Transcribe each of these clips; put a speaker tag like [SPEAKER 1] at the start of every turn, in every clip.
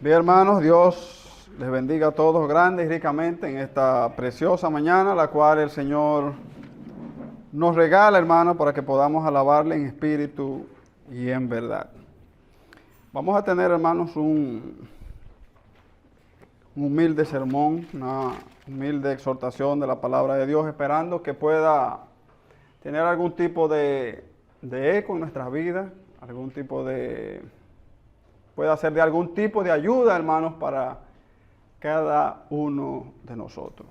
[SPEAKER 1] Bien, hermanos, Dios les bendiga a todos grande y ricamente en esta preciosa mañana, la cual el Señor nos regala, hermanos, para que podamos alabarle en espíritu y en verdad. Vamos a tener, hermanos, un humilde sermón, una humilde exhortación de la palabra de Dios, esperando que pueda tener algún tipo de eco en nuestras vidas, pueda ser de algún tipo de ayuda, hermanos, para cada uno de nosotros.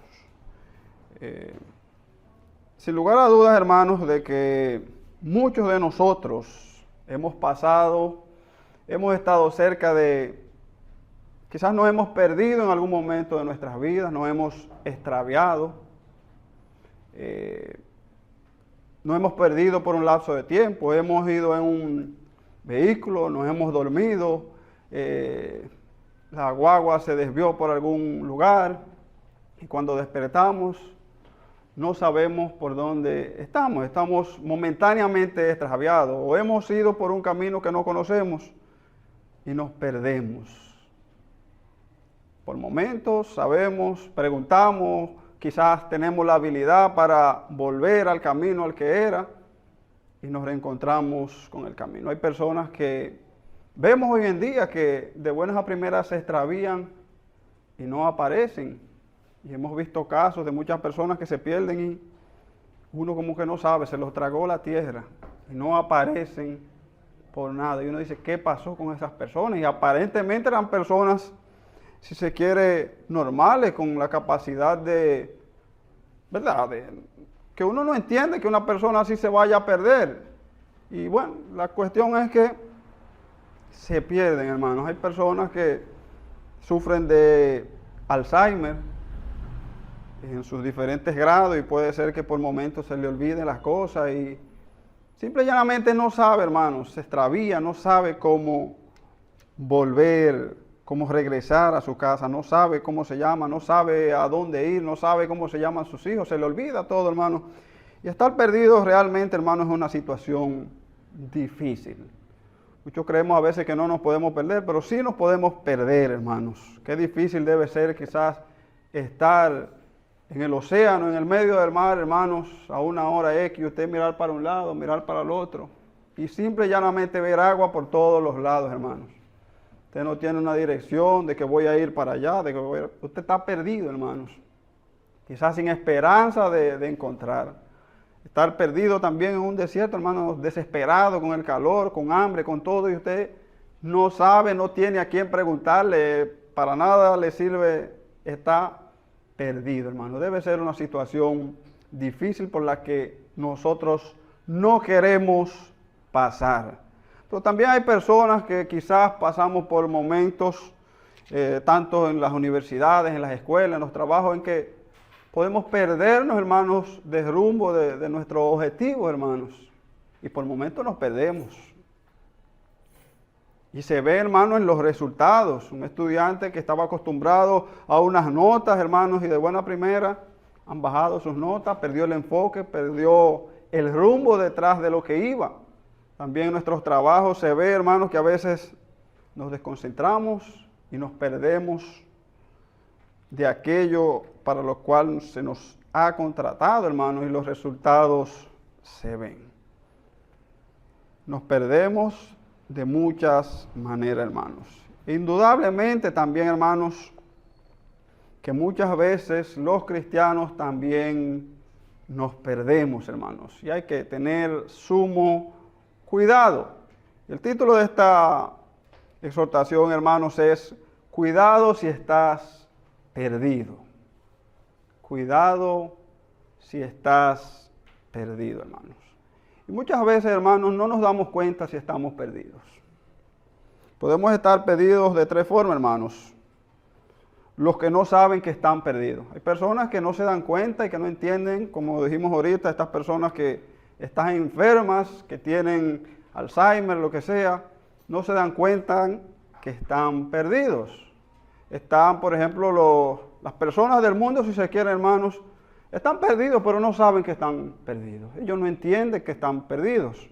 [SPEAKER 1] Sin lugar a dudas, hermanos, de que muchos de nosotros hemos estado cerca quizás nos hemos perdido en algún momento de nuestras vidas, nos hemos extraviado, nos hemos perdido por un lapso de tiempo, hemos ido en un vehículo, nos hemos dormido, la guagua se desvió por algún lugar y cuando despertamos no sabemos por dónde estamos momentáneamente extraviados o hemos ido por un camino que no conocemos y nos perdemos. Por momentos sabemos, preguntamos, quizás tenemos la habilidad para volver al camino al que era y nos reencontramos con el camino. Hay personas que vemos hoy en día que de buenas a primeras se extravían y no aparecen. Y hemos visto casos de muchas personas que se pierden y uno como que no sabe, se los tragó la tierra y no aparecen por nada. Y uno dice, ¿qué pasó con esas personas? Y aparentemente eran personas, si se quiere, normales, con la capacidad ¿verdad? Que uno no entiende que una persona así se vaya a perder. Y bueno, la cuestión es que se pierden, hermanos. Hay personas que sufren de Alzheimer en sus diferentes grados y puede ser que por momentos se le olviden las cosas y simple y llanamente no sabe, hermanos, se extravía, no sabe cómo volver, cómo regresar a su casa, no sabe cómo se llama, no sabe a dónde ir, no sabe cómo se llaman sus hijos, se le olvida todo, hermanos. Y estar perdido realmente, hermanos, es una situación difícil. Muchos creemos a veces que no nos podemos perder, pero sí nos podemos perder, hermanos. Qué difícil debe ser quizás estar en el océano, en el medio del mar, hermanos, a una hora X, y usted mirar para un lado, mirar para el otro, y simple y llanamente ver agua por todos los lados, hermanos. Usted no tiene una dirección de que voy a ir para allá, usted está perdido, hermanos. Quizás sin esperanza de encontrar. Estar perdido también en un desierto, hermano, desesperado con el calor, con hambre, con todo, y usted no sabe, no tiene a quién preguntarle, para nada le sirve, está perdido, hermano. Debe ser una situación difícil por la que nosotros no queremos pasar. Pero también hay personas que quizás pasamos por momentos, tanto en las universidades, en las escuelas, en los trabajos, en que podemos perdernos, hermanos, de rumbo de nuestro objetivo, hermanos. Y por momentos nos perdemos. Y se ve, hermanos, en los resultados. Un estudiante que estaba acostumbrado a unas notas, hermanos, y de buena primera han bajado sus notas, perdió el enfoque, perdió el rumbo detrás de lo que iba. También en nuestros trabajos se ve, hermanos, que a veces nos desconcentramos y nos perdemos de aquello para lo cual se nos ha contratado, hermanos, y los resultados se ven. Nos perdemos de muchas maneras, hermanos. Indudablemente también, hermanos, que muchas veces los cristianos también nos perdemos, hermanos, y hay que tener sumo cuidado. El título de esta exhortación, hermanos, es Cuidado si estás perdido. Cuidado si estás perdido, hermanos. Y muchas veces, hermanos, no nos damos cuenta si estamos perdidos. Podemos estar perdidos de tres formas, hermanos. Los que no saben que están perdidos. Hay personas que no se dan cuenta y que no entienden, como dijimos ahorita, estas personas que están enfermas, que tienen Alzheimer, lo que sea, no se dan cuenta que están perdidos. Están, por ejemplo, las personas del mundo, si se quiere, hermanos, están perdidos, pero no saben que están perdidos. Ellos no entienden que están perdidos.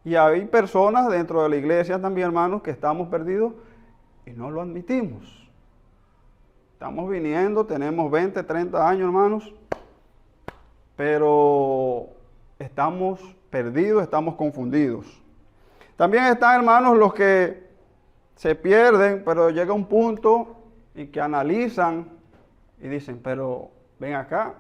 [SPEAKER 1] Y hay personas dentro de la iglesia también, hermanos, que estamos perdidos y no lo admitimos. Estamos viniendo, tenemos 20, 30 años, hermanos, pero estamos perdidos, estamos confundidos. También están, hermanos, los que se pierden, pero llega un punto en que analizan y dicen, pero ven acá,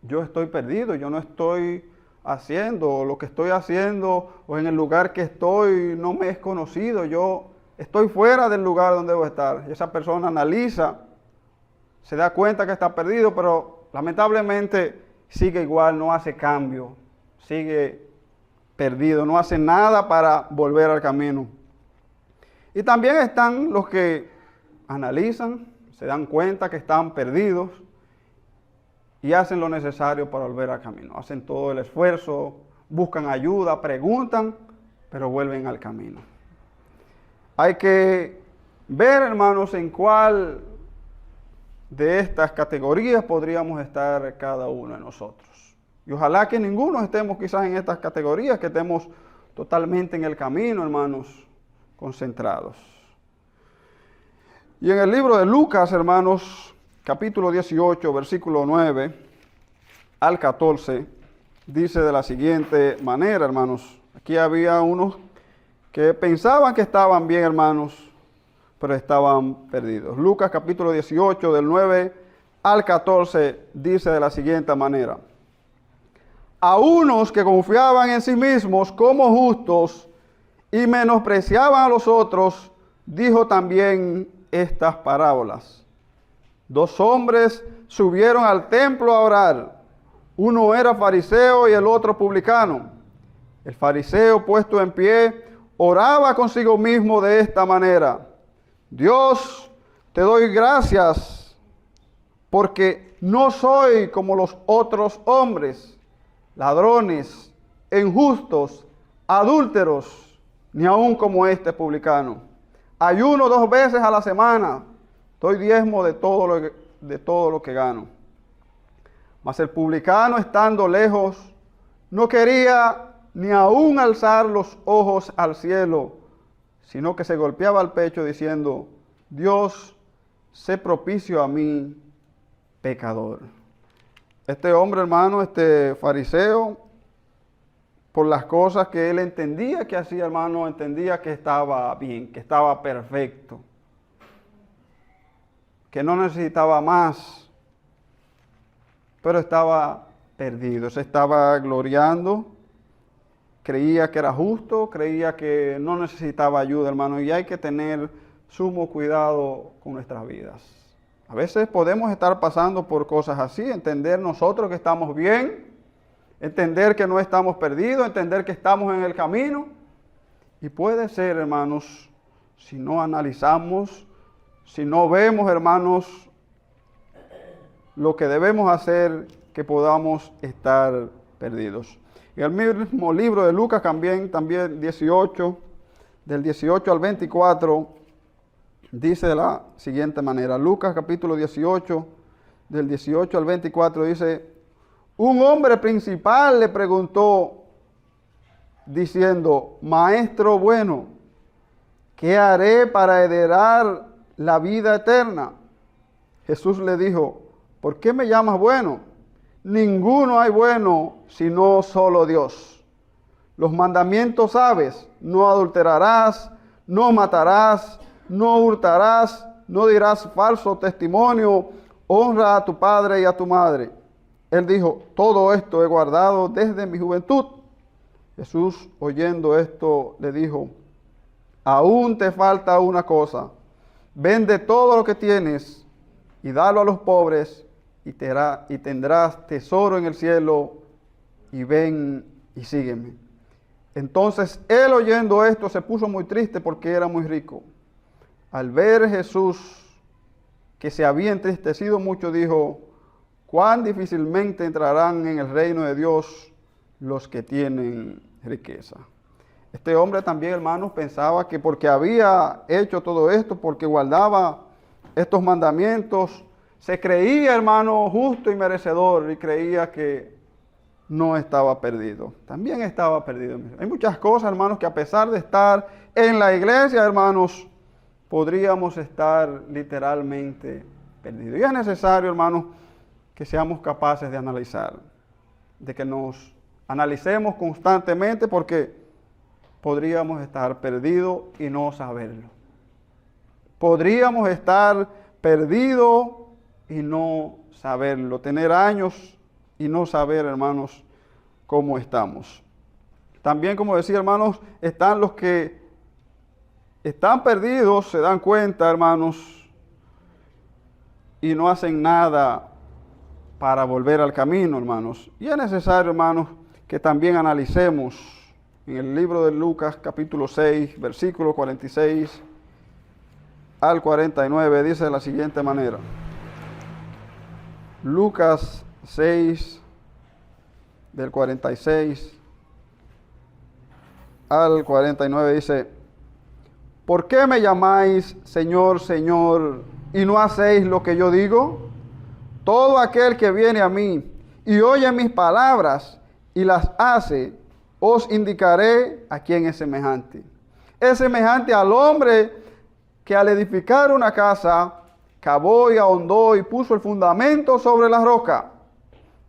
[SPEAKER 1] yo estoy perdido, yo no estoy haciendo lo que estoy haciendo, o en el lugar que estoy no me es conocido, yo estoy fuera del lugar donde debo estar. Y esa persona analiza, se da cuenta que está perdido, pero lamentablemente sigue igual, no hace cambio, sigue perdido, no hace nada para volver al camino. Y también están los que analizan, se dan cuenta que están perdidos y hacen lo necesario para volver al camino. Hacen todo el esfuerzo, buscan ayuda, preguntan, pero vuelven al camino. Hay que ver, hermanos, en cuál de estas categorías podríamos estar cada uno de nosotros. Y ojalá que ninguno estemos quizás en estas categorías, que estemos totalmente en el camino, hermanos, concentrados. Y en el libro de Lucas, hermanos, capítulo 18, versículo 9 al 14, dice de la siguiente manera, hermanos. Aquí había unos que pensaban que estaban bien, hermanos, pero estaban perdidos. Lucas capítulo 18, del 9 al 14, dice de la siguiente manera. A unos que confiaban en sí mismos como justos y menospreciaban a los otros, dijo también estas parábolas. Dos hombres subieron al templo a orar. Uno era fariseo y el otro publicano. El fariseo, puesto en pie, oraba consigo mismo de esta manera. Dios, te doy gracias porque no soy como los otros hombres, ladrones, injustos, adúlteros, ni aun como este publicano. Ayuno 2 veces a la semana, doy diezmo de todo lo que gano. Mas el publicano, estando lejos, no quería ni aun alzar los ojos al cielo, sino que se golpeaba el pecho diciendo, Dios, sé propicio a mí, pecador. Este hombre, hermano, este fariseo, por las cosas que él entendía que hacía, hermano, entendía que estaba bien, que estaba perfecto, que no necesitaba más, pero estaba perdido, se estaba gloriando, creía que era justo, creía que no necesitaba ayuda, hermano, y hay que tener sumo cuidado con nuestras vidas. A veces podemos estar pasando por cosas así, entender nosotros que estamos bien, entender que no estamos perdidos, entender que estamos en el camino. Y puede ser, hermanos, si no analizamos, si no vemos, hermanos, lo que debemos hacer, que podamos estar perdidos. En el mismo libro de Lucas también 18, del 18 al 24, dice de la siguiente manera. Lucas capítulo 18, del 18 al 24, dice, un hombre principal le preguntó, diciendo, Maestro bueno, ¿qué haré para heredar la vida eterna? Jesús le dijo, ¿por qué me llamas bueno? Ninguno hay bueno, sino solo Dios. Los mandamientos sabes, no adulterarás, no matarás, no hurtarás, no dirás falso testimonio, honra a tu padre y a tu madre. Él dijo, todo esto he guardado desde mi juventud. Jesús, oyendo esto, le dijo, aún te falta una cosa. Vende todo lo que tienes y dalo a los pobres y tendrás tesoro en el cielo, y ven y sígueme. Entonces él, oyendo esto, se puso muy triste porque era muy rico. Al ver Jesús que se había entristecido mucho, dijo, cuán difícilmente entrarán en el reino de Dios los que tienen riqueza. Este hombre también, hermanos, pensaba que porque había hecho todo esto, porque guardaba estos mandamientos, se creía, hermano, justo y merecedor, y creía que no estaba perdido. También estaba perdido. Hay muchas cosas, hermanos, que a pesar de estar en la iglesia, hermanos, podríamos estar literalmente perdidos. Y es necesario, hermanos, que seamos capaces de analizar, de que nos analicemos constantemente, porque podríamos estar perdidos y no saberlo. Podríamos estar perdidos y no saberlo. Tener años y no saber, hermanos, cómo estamos. También, como decía, hermanos, están los que están perdidos, se dan cuenta, hermanos, y no hacen nada para volver al camino, hermanos. Y es necesario, hermanos, que también analicemos en el libro de Lucas, capítulo 6, versículo 46 al 49, dice de la siguiente manera. Lucas 6, del 46 al 49 dice: ¿por qué me llamáis Señor, Señor, y no hacéis lo que yo digo? Todo aquel que viene a mí y oye mis palabras y las hace, os indicaré a quién es semejante. Es semejante al hombre que al edificar una casa, cavó y ahondó y puso el fundamento sobre la roca.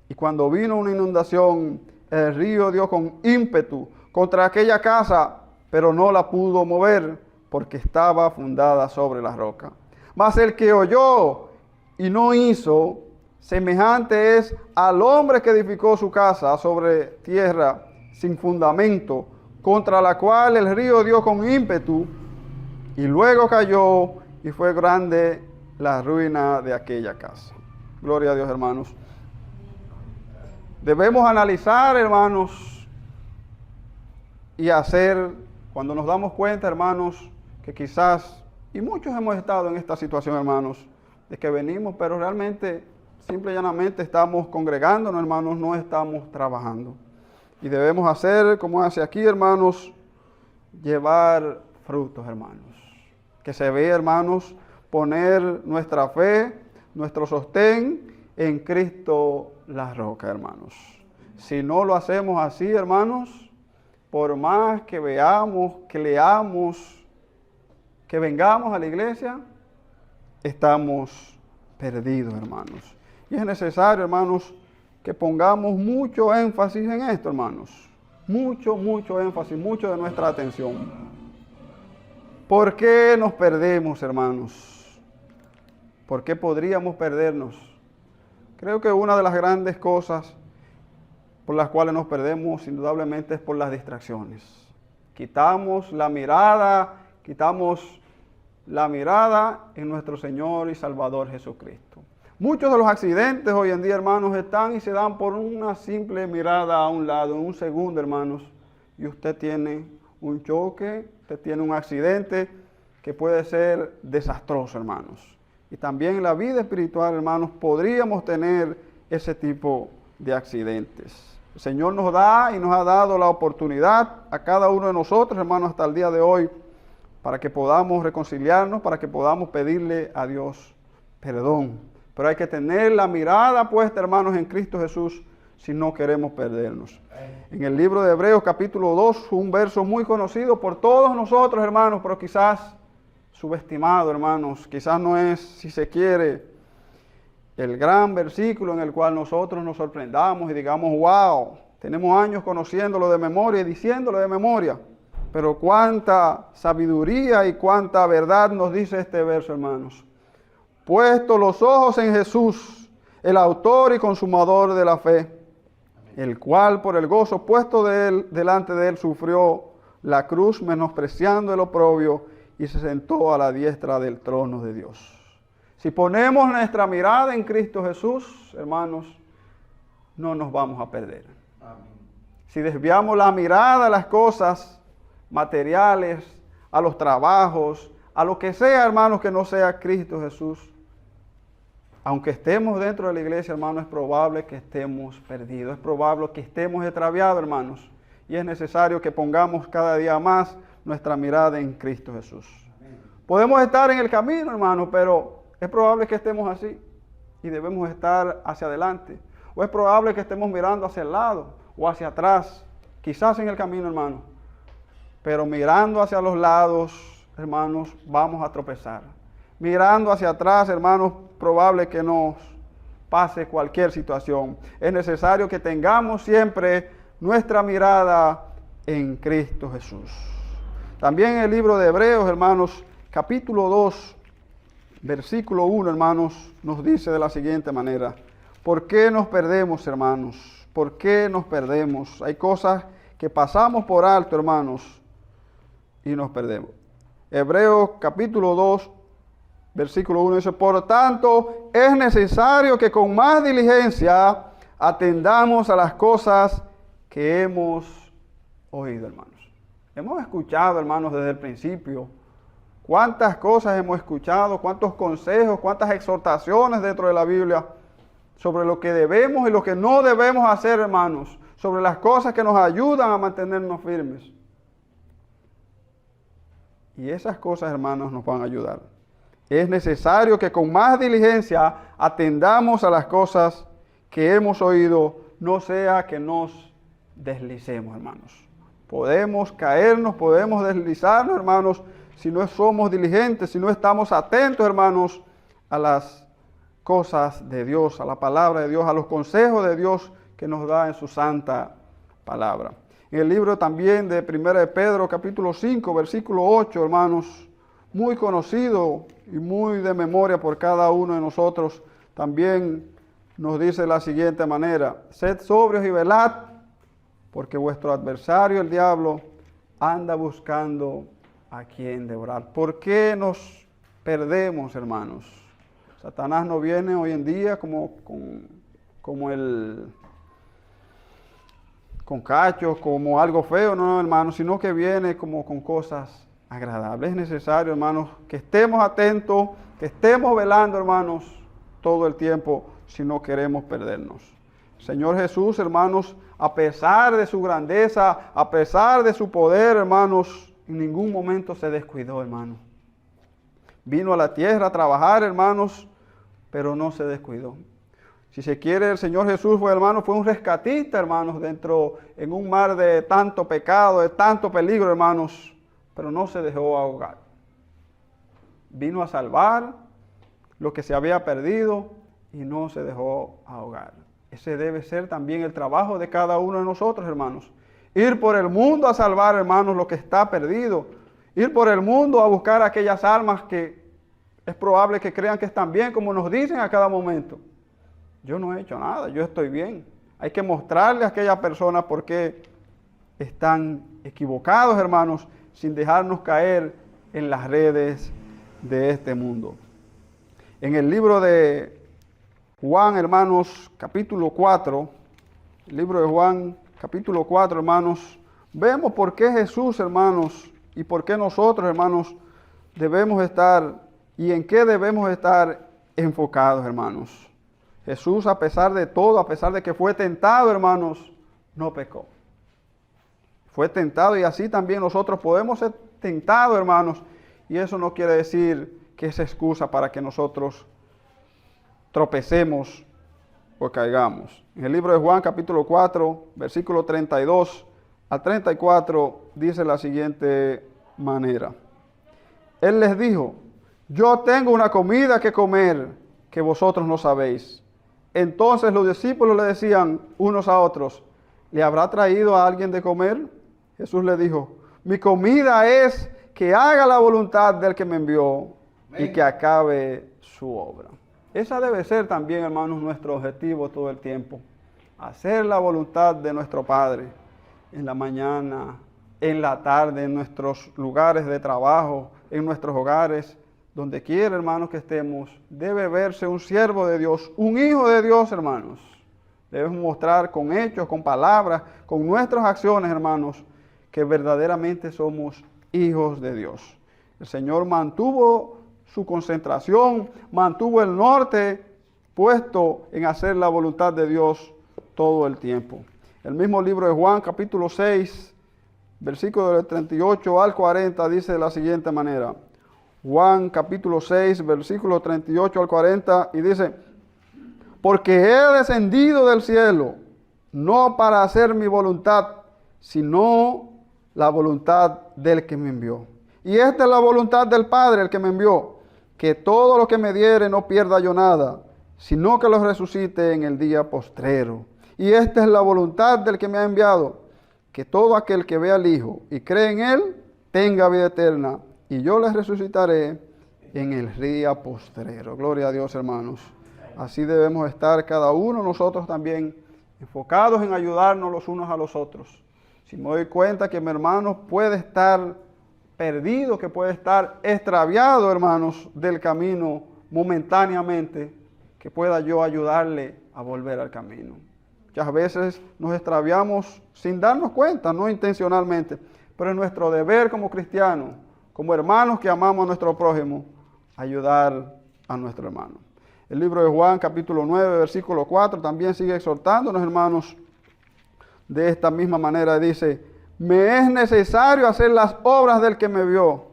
[SPEAKER 1] Y cuando vino una inundación, el río dio con ímpetu contra aquella casa, pero no la pudo mover, porque estaba fundada sobre la roca. Mas el que oyó y no hizo, semejante es al hombre que edificó su casa sobre tierra sin fundamento, contra la cual el río dio con ímpetu, y luego cayó, y fue grande la ruina de aquella casa. Gloria a Dios, hermanos. Debemos analizar, hermanos, y hacer, cuando nos damos cuenta, hermanos, que quizás, y muchos hemos estado en esta situación, hermanos, de que venimos, pero realmente, simple y llanamente estamos congregándonos, hermanos, no estamos trabajando. Y debemos hacer, como hace aquí, hermanos, llevar frutos, hermanos. Que se vea, hermanos, poner nuestra fe, nuestro sostén en Cristo la roca, hermanos. Si no lo hacemos así, hermanos, por más que veamos, que leamos, que vengamos a la iglesia, estamos perdidos, hermanos. Y es necesario, hermanos, que pongamos mucho énfasis en esto, hermanos. Mucho énfasis, mucho de nuestra atención. ¿Por qué nos perdemos, hermanos? ¿Por qué podríamos perdernos? Creo que una de las grandes cosas por las cuales nos perdemos, indudablemente, es por las distracciones. Quitamos la mirada en nuestro Señor y Salvador Jesucristo. Muchos de los accidentes hoy en día, hermanos, están y se dan por una simple mirada a un lado, en un segundo, hermanos, y usted tiene un choque, usted tiene un accidente que puede ser desastroso, hermanos. Y también en la vida espiritual, hermanos, podríamos tener ese tipo de accidentes. El Señor nos da y nos ha dado la oportunidad a cada uno de nosotros, hermanos, hasta el día de hoy, para que podamos reconciliarnos, para que podamos pedirle a Dios perdón. Pero hay que tener la mirada puesta, hermanos, en Cristo Jesús, si no queremos perdernos. En el libro de Hebreos, capítulo 2, un verso muy conocido por todos nosotros, hermanos, pero quizás subestimado, hermanos. Quizás no es, si se quiere, el gran versículo en el cual nosotros nos sorprendamos y digamos, wow, tenemos años conociéndolo de memoria y diciéndolo de memoria. Pero cuánta sabiduría y cuánta verdad nos dice este verso, hermanos. Puesto los ojos en Jesús, el autor y consumador de la fe, el cual por el gozo puesto delante de él sufrió la cruz, menospreciando el oprobio, y se sentó a la diestra del trono de Dios. Si ponemos nuestra mirada en Cristo Jesús, hermanos, no nos vamos a perder. Amén. Si desviamos la mirada a las cosas materiales, a los trabajos, a lo que sea, hermanos, que no sea Cristo Jesús, aunque estemos dentro de la iglesia, hermanos, es probable que estemos perdidos, es probable que estemos extraviados, hermanos, y es necesario que pongamos cada día más nuestra mirada en Cristo Jesús. Amén. Podemos estar en el camino, hermanos, pero es probable que estemos así y debemos estar hacia adelante, o es probable que estemos mirando hacia el lado o hacia atrás, quizás en el camino, hermanos, pero mirando hacia los lados hermanos, vamos a tropezar. Mirando hacia atrás, hermanos, probable que nos pase cualquier situación. Es necesario que tengamos siempre nuestra mirada en Cristo Jesús. También en el libro de Hebreos, hermanos, capítulo 2, versículo 1, hermanos, nos dice de la siguiente manera: ¿por qué nos perdemos, hermanos? ¿Por qué nos perdemos? Hay cosas que pasamos por alto, hermanos, y nos perdemos. Hebreos capítulo 2, versículo 1 dice: por tanto, es necesario que con más diligencia atendamos a las cosas que hemos oído, hermanos. Hemos escuchado, hermanos, desde el principio. ¿Cuántas cosas hemos escuchado? ¿Cuántos consejos? ¿Cuántas exhortaciones dentro de la Biblia sobre lo que debemos y lo que no debemos hacer, hermanos? Sobre las cosas que nos ayudan a mantenernos firmes. Y esas cosas, hermanos, nos van a ayudar. Es necesario que con más diligencia atendamos a las cosas que hemos oído, no sea que nos deslicemos, hermanos. Podemos caernos, podemos deslizarnos, hermanos, si no somos diligentes, si no estamos atentos, hermanos, a las cosas de Dios, a la palabra de Dios, a los consejos de Dios que nos da en su santa palabra. En el libro también de 1 de Pedro, capítulo 5, versículo 8, hermanos, muy conocido y muy de memoria por cada uno de nosotros, también nos dice de la siguiente manera: sed sobrios y velad, porque vuestro adversario, el diablo, anda buscando a quien devorar. ¿Por qué nos perdemos, hermanos? Satanás no viene hoy en día con cachos, como algo feo, no, hermanos, sino que viene como con cosas agradables. Es necesario, hermanos, que estemos atentos, que estemos velando, hermanos, todo el tiempo, si no queremos perdernos. Señor Jesús, hermanos, a pesar de su grandeza, a pesar de su poder, hermanos, en ningún momento se descuidó, hermanos. Vino a la tierra a trabajar, hermanos, pero no se descuidó. Si se quiere, el Señor Jesús fue un rescatista, hermanos, en un mar de tanto pecado, de tanto peligro, hermanos, pero no se dejó ahogar. Vino a salvar lo que se había perdido y no se dejó ahogar. Ese debe ser también el trabajo de cada uno de nosotros, hermanos. Ir por el mundo a salvar, hermanos, lo que está perdido. Ir por el mundo a buscar aquellas almas que es probable que crean que están bien, como nos dicen a cada momento. Yo no he hecho nada, yo estoy bien. Hay que mostrarle a aquellas personas por qué están equivocados, hermanos, sin dejarnos caer en las redes de este mundo. En el libro de Juan, hermanos, capítulo 4, el libro de Juan, capítulo 4, hermanos, vemos por qué Jesús, hermanos, y por qué nosotros, hermanos, debemos estar y en qué debemos estar enfocados, hermanos. Jesús, a pesar de todo, a pesar de que fue tentado, hermanos, no pecó. Fue tentado y así también nosotros podemos ser tentados, hermanos, y eso no quiere decir que es excusa para que nosotros tropecemos o caigamos. En el libro de Juan, capítulo 4, versículo 32 al 34, dice la siguiente manera: Él les dijo: yo tengo una comida que comer que vosotros no sabéis. Entonces los discípulos le decían unos a otros: ¿le habrá traído a alguien de comer? Jesús le dijo: mi comida es que haga la voluntad del que me envió y que acabe su obra. Esa debe ser también, hermanos, nuestro objetivo todo el tiempo. Hacer la voluntad de nuestro Padre en la mañana, en la tarde, en nuestros lugares de trabajo, en nuestros hogares, donde quiera, hermanos, que estemos. Debe verse un siervo de Dios, un hijo de Dios, hermanos. Debemos mostrar con hechos, con palabras, con nuestras acciones, hermanos, que verdaderamente somos hijos de Dios. El Señor mantuvo su concentración, mantuvo el norte puesto en hacer la voluntad de Dios todo el tiempo. El mismo libro de Juan, capítulo 6, versículo del 38 al 40, dice de la siguiente manera. Juan, capítulo 6, versículo 38 al 40, y dice: porque he descendido del cielo, no para hacer mi voluntad, sino la voluntad del que me envió. Y esta es la voluntad del Padre, el que me envió, que todo lo que me diere no pierda yo nada, sino que lo resucite en el día postrero. Y esta es la voluntad del que me ha enviado, que todo aquel que vea al Hijo y cree en Él, tenga vida eterna, y yo les resucitaré en el día postrero. Gloria a Dios, hermanos. Así debemos estar cada uno, nosotros también, enfocados en ayudarnos los unos a los otros. Si me doy cuenta que mi hermano puede estar perdido, que puede estar extraviado, hermanos, del camino momentáneamente, que pueda yo ayudarle a volver al camino. Muchas veces nos extraviamos sin darnos cuenta, no intencionalmente, pero es nuestro deber como cristianos, como hermanos que amamos a nuestro prójimo, ayudar a nuestro hermano. El libro de Juan, capítulo 9, versículo 4, también sigue exhortándonos, hermanos, de esta misma manera. Dice: me es necesario hacer las obras del que me vio.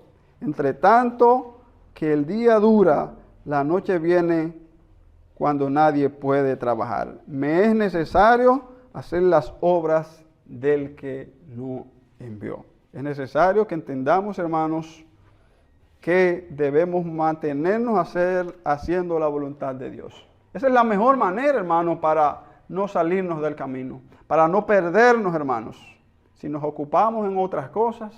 [SPEAKER 1] Entre tanto que el día dura, la noche viene cuando nadie puede trabajar. Me es necesario hacer las obras del que no envió. Es necesario que entendamos, hermanos, que debemos mantenernos haciendo la voluntad de Dios. Esa es la mejor manera, hermanos, para no salirnos del camino, para no perdernos, hermanos. Si nos ocupamos en otras cosas,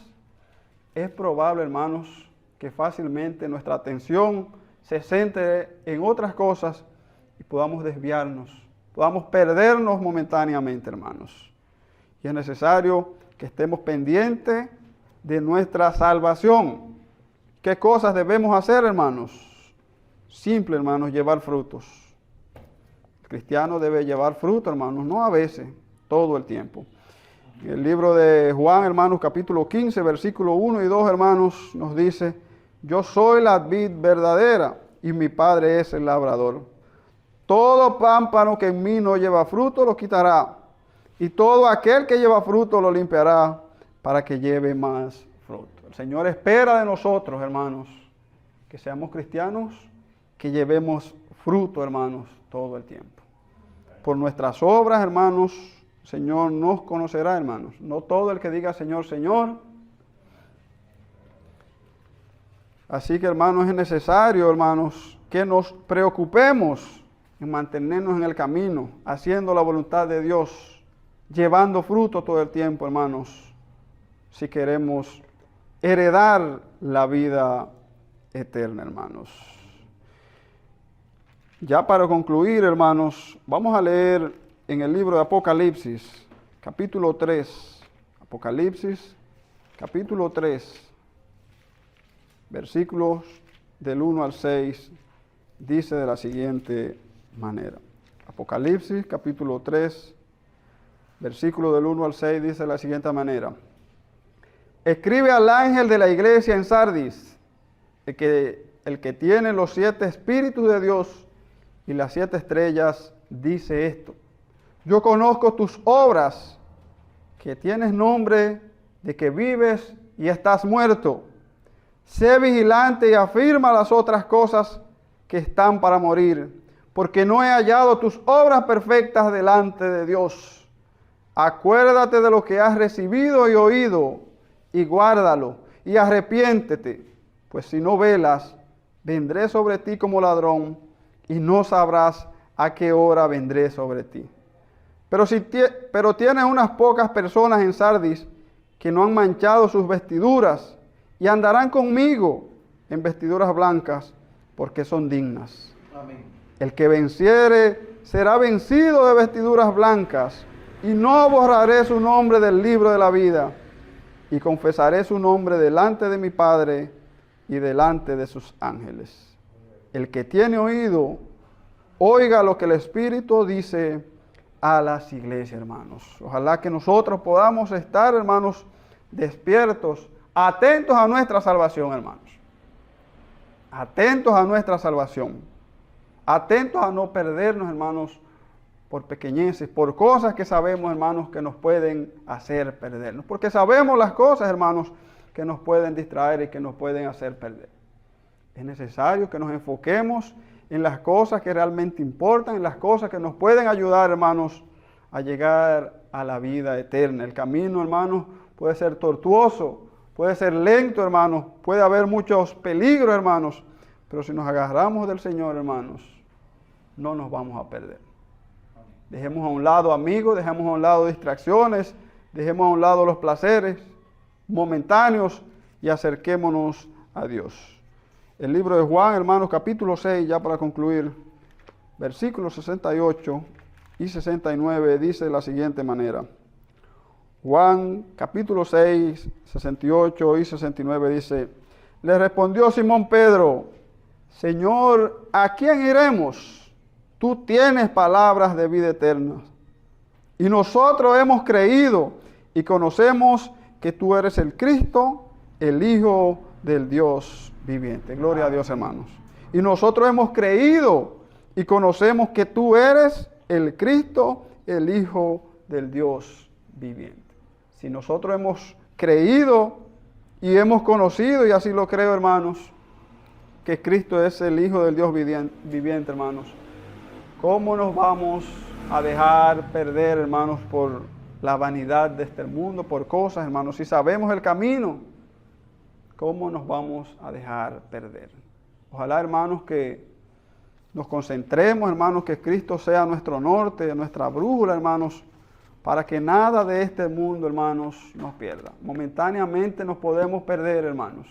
[SPEAKER 1] es probable, hermanos, que fácilmente nuestra atención se centre en otras cosas y podamos desviarnos, podamos perdernos momentáneamente, hermanos. Y es necesario que estemos pendientes de nuestra salvación. ¿Qué cosas debemos hacer, hermanos? Simple, hermanos, llevar frutos. El cristiano debe llevar fruto, hermanos, no a veces, todo el tiempo. El libro de Juan, hermanos, capítulo 15, versículo 1 y 2, hermanos, nos dice: yo soy la vid verdadera y mi Padre es el labrador. Todo pámpano que en mí no lleva fruto lo quitará, y todo aquel que lleva fruto lo limpiará para que lleve más fruto. El Señor espera de nosotros, hermanos, que seamos cristianos, que llevemos fruto, hermanos, todo el tiempo. Por nuestras obras, hermanos, el Señor nos conocerá, hermanos. No todo el que diga Señor, Señor. Así que, hermanos, es necesario, hermanos, que nos preocupemos en mantenernos en el camino, haciendo la voluntad de Dios, llevando fruto todo el tiempo, hermanos, si queremos heredar la vida eterna, hermanos. Ya para concluir, hermanos, vamos a leer en el libro de Apocalipsis, capítulo 3. Apocalipsis, capítulo 3, versículos del 1 al 6, dice de la siguiente manera. Apocalipsis, capítulo 3, versículo del 1 al 6, dice de la siguiente manera: escribe al ángel de la iglesia en Sardis, el que tiene los 7 espíritus de Dios y las 7 estrellas, dice esto: yo conozco tus obras, que tienes nombre de que vives y estás muerto. Sé vigilante y afirma las otras cosas que están para morir, porque no he hallado tus obras perfectas delante de Dios. Acuérdate de lo que has recibido y oído, y guárdalo, y arrepiéntete, pues si no velas, vendré sobre ti como ladrón, y no sabrás a qué hora vendré sobre ti. Pero tienes unas pocas personas en Sardis que no han manchado sus vestiduras, y andarán conmigo en vestiduras blancas, porque son dignas. Amén. El que venciere será vencido de vestiduras blancas, y no borraré su nombre del libro de la vida, y confesaré su nombre delante de mi Padre y delante de sus ángeles. El que tiene oído, oiga lo que el Espíritu dice a las iglesias, hermanos. Ojalá que nosotros podamos estar, hermanos, despiertos, atentos a nuestra salvación, hermanos. Atentos a nuestra salvación. Atentos a no perdernos, hermanos, por pequeñeces, por cosas que sabemos, hermanos, que nos pueden hacer perdernos. Porque sabemos las cosas, hermanos, que nos pueden distraer y que nos pueden hacer perder. Es necesario que nos enfoquemos en las cosas que realmente importan, en las cosas que nos pueden ayudar, hermanos, a llegar a la vida eterna. El camino, hermanos, puede ser tortuoso, puede ser lento, hermanos, puede haber muchos peligros, hermanos, pero si nos agarramos del Señor, hermanos, no nos vamos a perder. Dejemos a un lado amigos, dejemos a un lado distracciones, dejemos a un lado los placeres momentáneos y acerquémonos a Dios. El libro de Juan, hermanos, capítulo 6, ya para concluir, versículos 68 y 69, dice de la siguiente manera. Juan, capítulo 6, 68 y 69, dice, le respondió Simón Pedro, Señor, ¿a quién iremos? Tú tienes palabras de vida eterna. Y nosotros hemos creído y conocemos que tú eres el Cristo, el Hijo del Dios viviente. Gloria a Dios, hermanos. Y nosotros hemos creído y conocemos que tú eres el Cristo, el Hijo del Dios viviente. Si nosotros hemos creído y hemos conocido, y así lo creo, hermanos, que Cristo es el Hijo del Dios viviente, hermanos, ¿cómo nos vamos a dejar perder, hermanos, por la vanidad de este mundo, por cosas, hermanos? Si sabemos el camino, ¿cómo nos vamos a dejar perder? Ojalá, hermanos, que nos concentremos, hermanos, que Cristo sea nuestro norte, nuestra brújula, hermanos, para que nada de este mundo, hermanos, nos pierda. Momentáneamente nos podemos perder, hermanos.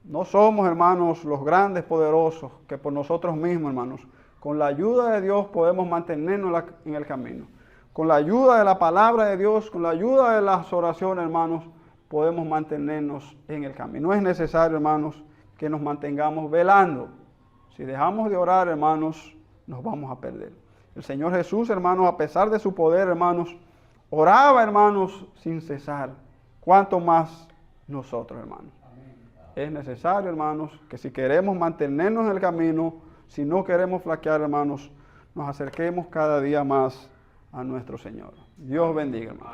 [SPEAKER 1] No somos, hermanos, los grandes poderosos que por nosotros mismos, hermanos. Con la ayuda de Dios podemos mantenernos en el camino. Con la ayuda de la palabra de Dios, con la ayuda de las oraciones, hermanos, podemos mantenernos en el camino. No es necesario, hermanos, que nos mantengamos velando. Si dejamos de orar, hermanos, nos vamos a perder. El Señor Jesús, hermanos, a pesar de su poder, hermanos, oraba, hermanos, sin cesar. ¿Cuánto más nosotros, hermanos? Es necesario, hermanos, que si queremos mantenernos en el camino, si no queremos flaquear, hermanos, nos acerquemos cada día más a nuestro Señor. Dios bendiga, hermanos.